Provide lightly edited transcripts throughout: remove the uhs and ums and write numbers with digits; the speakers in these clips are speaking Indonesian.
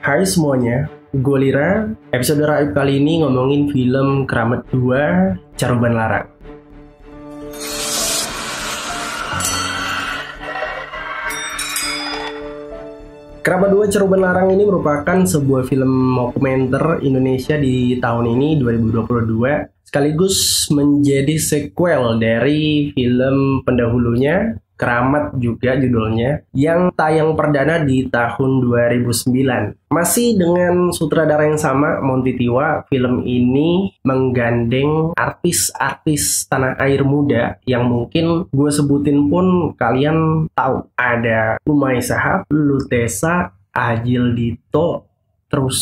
Hai semuanya, gue Lira. Episode Raib kali ini ngomongin film Keramat 2, Caruban Larang. Keramat 2, Caruban Larang ini merupakan sebuah film dokumenter Indonesia di tahun ini, 2022. Sekaligus menjadi sequel dari film pendahulunya, Keramat juga judulnya, yang tayang perdana di tahun 2009. Masih dengan sutradara yang sama, Monty Tiwa, film ini menggandeng artis-artis tanah air muda yang mungkin gue sebutin pun kalian tahu. Ada Umay Shahab, Lutesa, Agil Dito, terus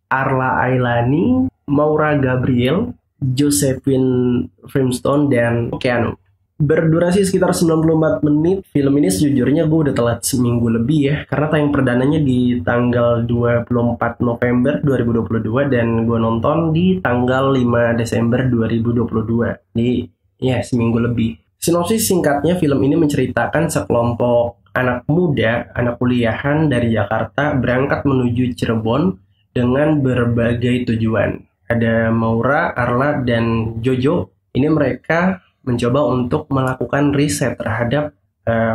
Arla Ailani, Maura Gabriel, Josephine Brimstone, dan Keanu. Berdurasi sekitar 94 menit, film ini sejujurnya gue udah telat seminggu lebih ya, karena tayang perdananya di tanggal 24 November 2022 dan gue nonton di tanggal 5 Desember 2022. Jadi ya seminggu lebih. Sinopsis singkatnya, film ini menceritakan sekelompok anak muda, anak kuliahan dari Jakarta berangkat menuju Cirebon dengan berbagai tujuan. Ada Maura, Arla, dan Jojo. Ini mereka mencoba untuk melakukan riset terhadap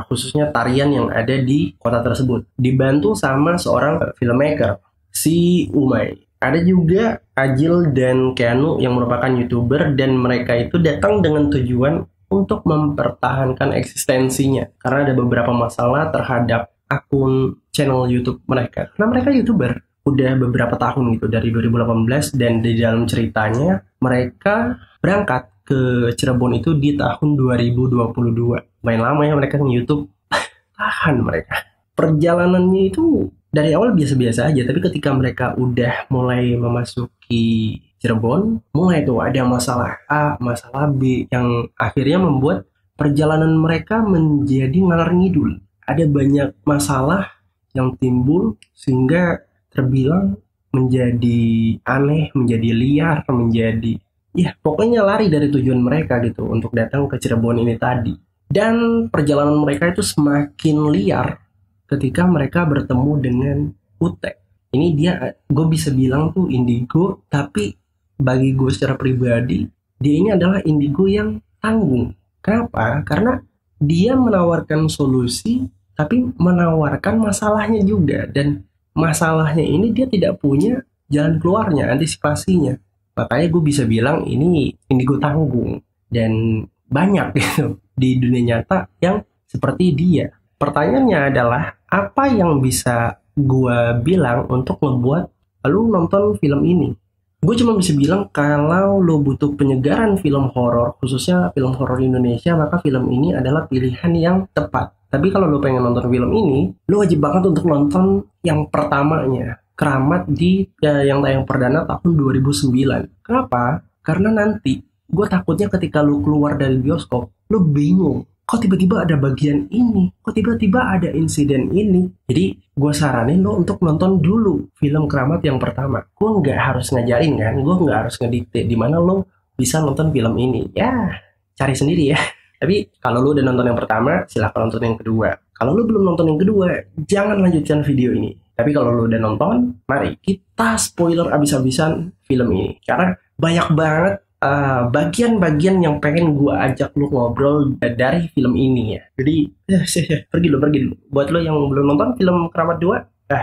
khususnya tarian yang ada di kota tersebut. Dibantu sama seorang filmmaker, si Umay. Ada juga Agil dan Keanu yang merupakan YouTuber, dan mereka itu datang dengan tujuan untuk mempertahankan eksistensinya. Karena ada beberapa masalah terhadap akun channel YouTube mereka. Karena mereka YouTuber udah beberapa tahun gitu, dari 2018, dan di dalam ceritanya mereka berangkat ke Cirebon itu di tahun 2022. Main lama ya mereka nge-YouTube. Tahan mereka. Perjalanannya itu dari awal biasa-biasa aja, tapi ketika mereka udah mulai memasuki Cirebon, mulai tuh ada masalah A, masalah B, yang akhirnya membuat perjalanan mereka menjadi ngalor ngidul. Ada banyak masalah yang timbul sehingga terbilang menjadi aneh, menjadi liar, menjadi pokoknya lari dari tujuan mereka gitu untuk datang ke Cirebon ini tadi. Dan perjalanan mereka itu semakin liar ketika mereka bertemu dengan Ute. Ini dia, gue bisa bilang tuh indigo, tapi bagi gue secara pribadi, dia ini adalah indigo yang tanggung. Kenapa? Karena dia menawarkan solusi, tapi menawarkan masalahnya juga. Dan masalahnya ini dia tidak punya jalan keluarnya, antisipasinya. Makanya gue bisa bilang ini indigo tanggung. Dan banyak gitu di dunia nyata yang seperti dia. Pertanyaannya adalah, apa yang bisa gue bilang untuk ngebuat lu nonton film ini? Gue cuma bisa bilang kalau lo butuh penyegaran film horor, khususnya film horor Indonesia, maka film ini adalah pilihan yang tepat. Tapi kalau lo pengen nonton film ini, lo wajib banget untuk nonton yang pertamanya, Keramat yang tayang perdana tahun 2009. Kenapa? Karena nanti gue takutnya ketika lu keluar dari bioskop, lu bingung. Kok tiba-tiba ada bagian ini? Kok tiba-tiba ada insiden ini? Jadi gue saranin lo untuk nonton dulu film Keramat yang pertama. Gue nggak harus ngajarin kan, gue nggak harus ngedikte di mana lo bisa nonton film ini. Ya, cari sendiri ya. Tapi kalau lo udah nonton yang pertama, silahkan nonton yang kedua. Kalau lo belum nonton yang kedua, jangan lanjutkan video ini. Tapi kalau lo udah nonton, mari kita spoiler abis-abisan film ini. Karena banyak banget bagian-bagian yang pengen gue ajak lo ngobrol dari film ini ya. Jadi, pergi dulu. Buat lo yang belum nonton film Keramat 2,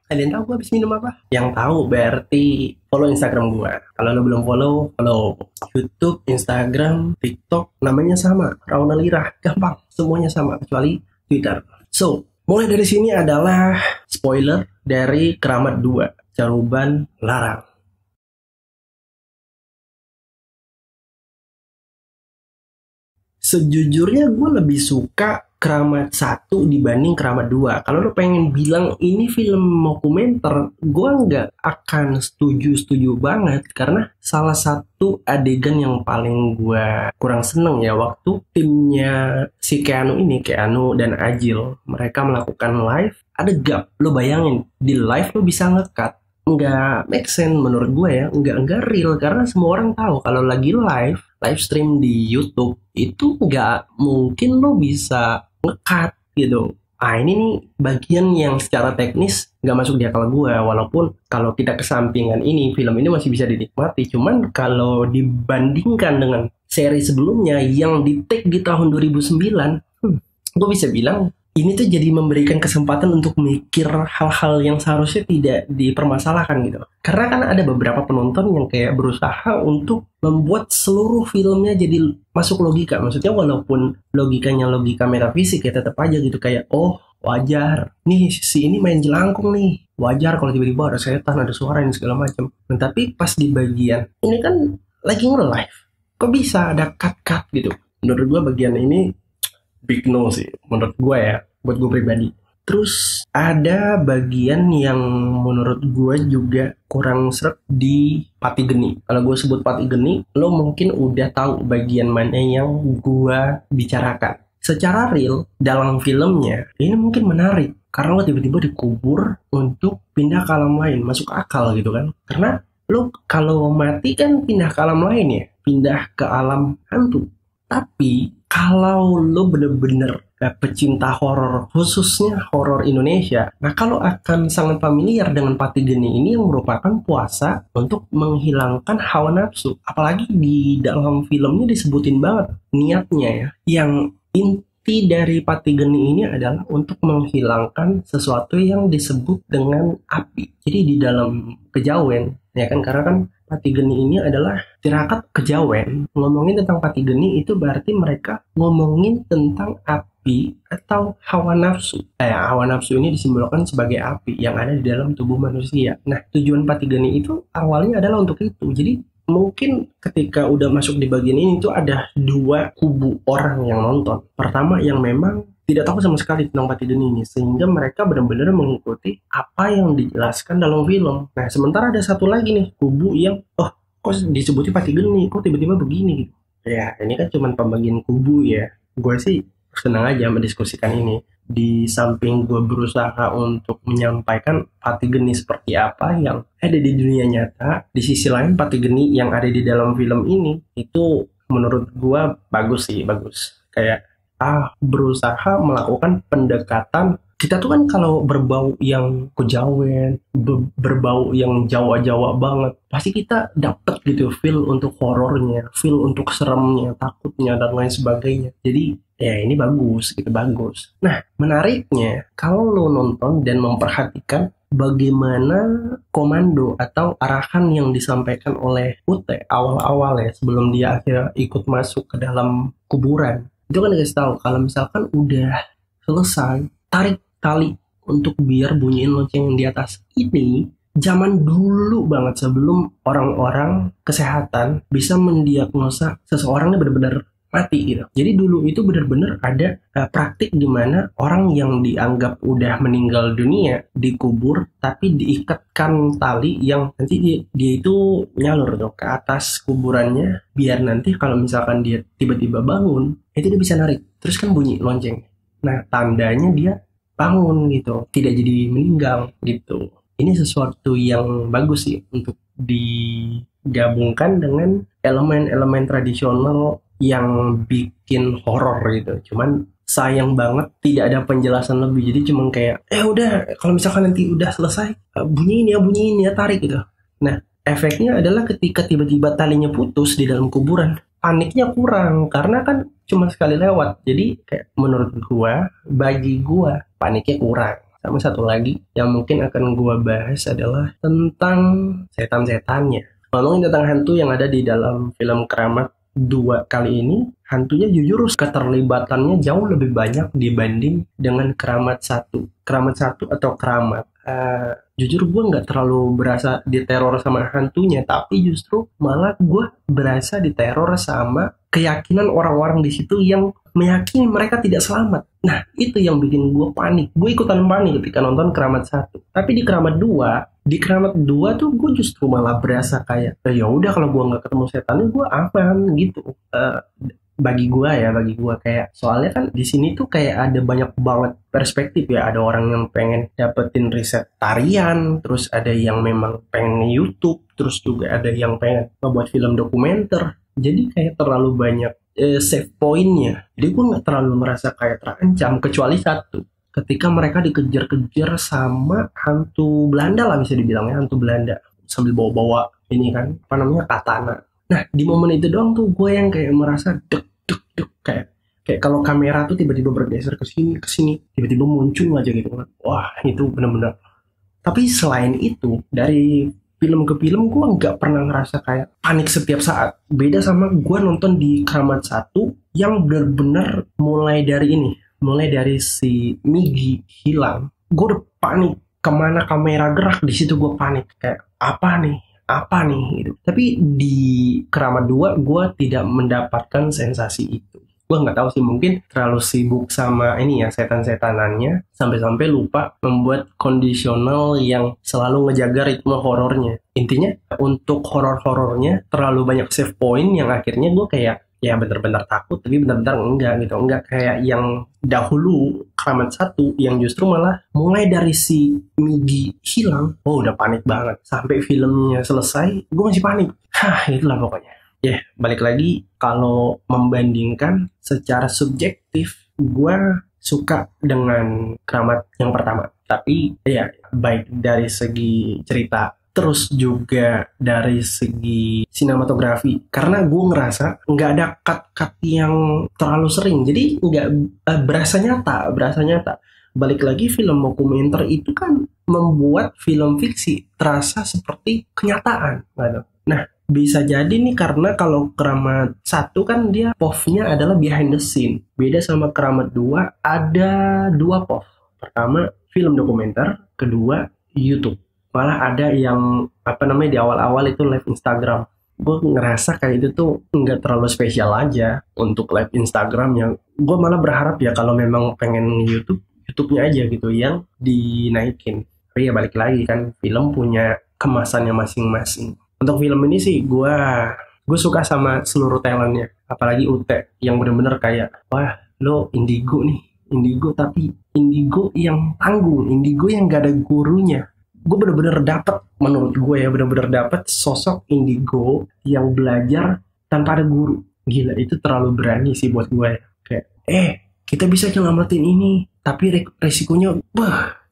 kalian tahu gue habis minum apa? Yang tahu berarti follow Instagram gue. Kalau lo belum follow YouTube, Instagram, TikTok, namanya sama, Rauna Lira, gampang, semuanya sama kecuali Twitter. So, mulai dari sini adalah spoiler dari Keramat 2, Caruban Larang. Sejujurnya gue lebih suka Keramat 1 dibanding Keramat 2. Kalau lo pengen bilang ini film dokumenter, gue nggak akan setuju banget. Karena salah satu adegan yang paling gue kurang seneng ya, waktu timnya si Keanu dan Agil, mereka melakukan live, ada gap. Lo bayangin, di live lo bisa nge-cut. Nggak make sense menurut gue ya, nggak real. Karena semua orang tahu kalau lagi live stream di YouTube, itu nggak mungkin lo bisa nge-cut gitu. Ini nih bagian yang secara teknis nggak masuk di akal gue. Walaupun kalau kita kesampingan ini, film ini masih bisa dinikmati. Cuman kalau dibandingkan dengan seri sebelumnya yang di-take di tahun 2009, gue bisa bilang ini tuh jadi memberikan kesempatan untuk mikir hal-hal yang seharusnya tidak dipermasalahkan gitu. Karena kan ada beberapa penonton yang kayak berusaha untuk membuat seluruh filmnya jadi masuk logika. Maksudnya walaupun logikanya logika metafisik ya tetap aja gitu kayak wajar. Nih si ini main jelangkung nih. Wajar kalau tiba-tiba ada setan, ada suara dan segala macam. Nah, tapi pas di bagian ini kan lagi nge-live. Kok bisa ada cut-cut gitu? Menurut gue bagian ini big no sih menurut gue ya, buat gue pribadi. Terus ada bagian yang menurut gue juga kurang seret di Pati Geni. Kalau gue sebut Pati Geni, lo mungkin udah tahu bagian mana yang gue bicarakan. Secara real dalam filmnya ini mungkin menarik karena lo tiba-tiba dikubur untuk pindah ke alam lain, masuk akal gitu kan. Karena lo kalau mati kan pindah ke alam lain ya, pindah ke alam hantu. Tapi kalau lo bener-bener pecinta horor, khususnya horor Indonesia, nah kalau akan sangat familiar dengan Pati Geni ini yang merupakan puasa untuk menghilangkan hawa nafsu. Apalagi di dalam filmnya disebutin banget niatnya ya. Yang inti dari Pati Geni ini adalah untuk menghilangkan sesuatu yang disebut dengan api. Jadi di dalam kejawen, ya kan, karena kan Pati Geni ini adalah tirakat kejawen. Ngomongin tentang Pati Geni itu berarti mereka ngomongin tentang api atau hawa nafsu. Hawa nafsu ini disimbolkan sebagai api yang ada di dalam tubuh manusia. Nah, tujuan Pati Geni itu awalnya adalah untuk itu. Jadi mungkin ketika udah masuk di bagian ini tuh ada dua kubu orang yang nonton. Pertama yang memang tidak tahu sama sekali tentang Pati Geni ini, sehingga mereka benar-benar mengikuti apa yang dijelaskan dalam film. Nah, sementara ada satu lagi nih, kubu yang, kok disebutnya Pati Geni, kok tiba-tiba begini gitu. Ya, ini kan cuma pembagian kubu ya. Gue sih senang aja mendiskusikan ini. Di samping gue berusaha untuk menyampaikan Pati Geni seperti apa yang ada di dunia nyata, di sisi lain Pati Geni yang ada di dalam film ini, itu menurut gue bagus sih, bagus. Kayak berusaha melakukan pendekatan. Kita tuh kan kalau berbau yang kejawen, berbau yang Jawa-Jawa banget, pasti kita dapet gitu feel untuk horornya, feel untuk seremnya, takutnya dan lain sebagainya. Jadi ya ini bagus gitu, bagus. Nah, menariknya kalau lo nonton dan memperhatikan bagaimana komando atau arahan yang disampaikan oleh Ute awal-awal ya, sebelum dia akhirnya ikut masuk ke dalam kuburan. Itu kan dikasih tahu kalau misalkan udah selesai, tarik tali untuk biar bunyiin lonceng yang di atas. Ini zaman dulu banget, sebelum orang-orang kesehatan bisa mendiagnosa seseorang ini benar-benar mati gitu. Jadi dulu itu benar-benar ada praktik di mana orang yang dianggap udah meninggal dunia dikubur, tapi diikatkan tali yang nanti dia itu nyalur tuh ke atas kuburannya, biar nanti kalau misalkan dia tiba-tiba bangun, itu dia bisa narik. Terus kan bunyi lonceng. Nah, tandanya dia bangun gitu, tidak jadi meninggal gitu. Ini sesuatu yang bagus sih untuk digabungkan dengan elemen-elemen tradisional yang bikin horor gitu. Cuman sayang banget tidak ada penjelasan lebih. Jadi cuman kayak udah, kalau misalkan nanti udah selesai, bunyiin ya, tarik gitu. Nah, efeknya adalah ketika tiba-tiba talinya putus di dalam kuburan, paniknya kurang karena kan cuma sekali lewat. Jadi kayak menurut bagi gua paniknya kurang. Sama satu lagi yang mungkin akan gua bahas adalah tentang setan-setannya. Ngomongin tentang hantu yang ada di dalam film Keramat 2 kali ini, hantunya jujur keterlibatannya jauh lebih banyak dibanding dengan Keramat 1. Keramat 1 atau Keramat, jujur gue nggak terlalu berasa diteror sama hantunya, tapi justru malah gue berasa diteror sama keyakinan orang-orang di situ yang meyakini mereka tidak selamat. Nah, itu yang bikin gue panik. Gue ikutan panik ketika nonton Keramat 1. Tapi di Keramat 2 tuh gue justru malah berasa kayak ya udah, kalau gue nggak ketemu setannya gue aman gitu. Bagi gue kayak, soalnya kan di sini tuh kayak ada banyak banget perspektif ya. Ada orang yang pengen dapetin riset tarian, terus ada yang memang pengen YouTube, terus juga ada yang pengen membuat film dokumenter. Jadi kayak terlalu banyak save pointnya. Jadi gue nggak terlalu merasa kayak terancam, kecuali satu. ketika mereka dikejar-kejar sama hantu Belanda lah, bisa dibilangnya hantu Belanda, sambil bawa-bawa ini kan apa namanya, katana. Nah di momen itu doang tuh gue yang kayak merasa deg deg deg, kayak kalau kamera tuh tiba-tiba bergeser ke sini tiba-tiba muncul aja gitu kan. Wah itu bener-bener. Tapi selain itu, dari film ke film gue nggak pernah ngerasa kayak panik setiap saat. Beda sama gue nonton di Kramat 1 yang bener-bener mulai dari si Migi hilang, gue udah panik. Kemana kamera gerak, di situ gue panik. Kayak apa nih gitu. Tapi di Keramat 2 gue tidak mendapatkan sensasi itu. Gue nggak tahu sih, mungkin terlalu sibuk sama ini ya, setan-setanannya, sampai-sampai lupa membuat kondisional yang selalu ngejaga ritme horornya. Intinya untuk horor-horornya terlalu banyak save point yang akhirnya gue kayak ya bener-bener takut, tapi bener-bener enggak gitu. Enggak kayak yang dahulu Keramat 1 yang justru malah mulai dari si Migi hilang, oh udah panik banget. Sampai filmnya selesai, gue masih panik. Itulah pokoknya. Balik lagi, kalau membandingkan secara subjektif, gue suka dengan Keramat yang pertama. Tapi ya, baik dari segi cerita, terus juga dari segi sinematografi. Karena gue ngerasa nggak ada cut-cut yang terlalu sering, jadi nggak berasa nyata. Balik lagi, film dokumenter itu kan membuat film fiksi terasa seperti kenyataan. Nah, bisa jadi nih karena kalau Keramat 1 kan dia POV-nya adalah behind the scene. Beda sama Keramat 2 ada 2 POV. Pertama film dokumenter, kedua YouTube. Malah ada yang di awal-awal itu live Instagram. Gue ngerasa kayak itu tuh nggak terlalu spesial aja untuk live Instagramnya. Gue malah berharap ya kalau memang pengen YouTube-nya aja gitu yang dinaikin. Tapi ya balik lagi kan, film punya kemasannya masing-masing. Untuk film ini sih gue suka sama seluruh talentnya, apalagi Ute yang bener-bener kayak, wah lo indigo nih, tapi indigo yang tanggung, indigo yang gak ada gurunya. Gue bener-bener dapet, menurut gue ya, bener-bener dapet sosok indigo yang belajar tanpa ada guru. Gila, itu terlalu berani sih buat gue. Kayak, kita bisa nyelamatin ini, tapi resikonya,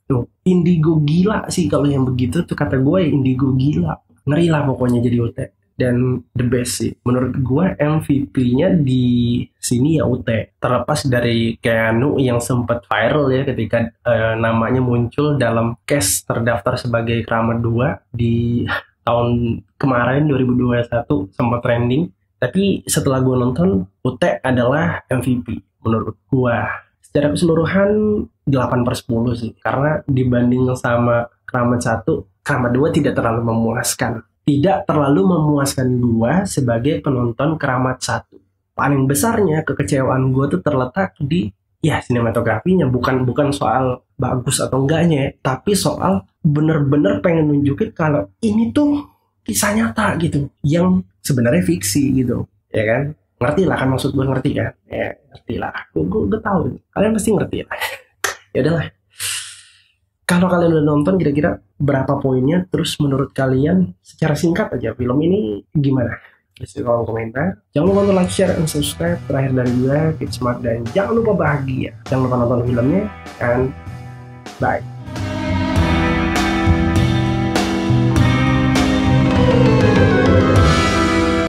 tuh, indigo gila sih kalau yang begitu tuh, kata gue indigo gila. Ngeri lah pokoknya jadi Ute. Dan the best sih, menurut gue MVP-nya di sini ya Ute. Terlepas dari Keanu yang sempat viral ya ketika namanya muncul dalam cast terdaftar sebagai Keramat 2 di tahun kemarin 2021 sempat trending. Tapi setelah gue nonton, Ute adalah MVP menurut gue. Secara keseluruhan 8/10 sih. Karena dibanding sama Keramat 1, Keramat 2 tidak terlalu memuaskan. Tidak terlalu memuaskan gue sebagai penonton Keramat 1. Paling besarnya kekecewaan gue tuh terletak di sinematografinya. Bukan soal bagus atau enggaknya, tapi soal bener-bener pengen nunjukin kalau ini tuh kisah nyata gitu, yang sebenarnya fiksi gitu, ya kan? Ngerti lah kan maksud gue, ngerti kan? Ya ngerti lah, gue tahu, kalian pasti ngerti lah. Ya udahlah. Kalau kalian udah nonton, kira-kira berapa poinnya? Terus menurut kalian secara singkat aja film ini gimana? Tulis di kolom komentar. Jangan lupa untuk like, share, dan subscribe. Terakhir dari gue, keep smart dan jangan lupa bahagia. Jangan lupa nonton filmnya, and bye.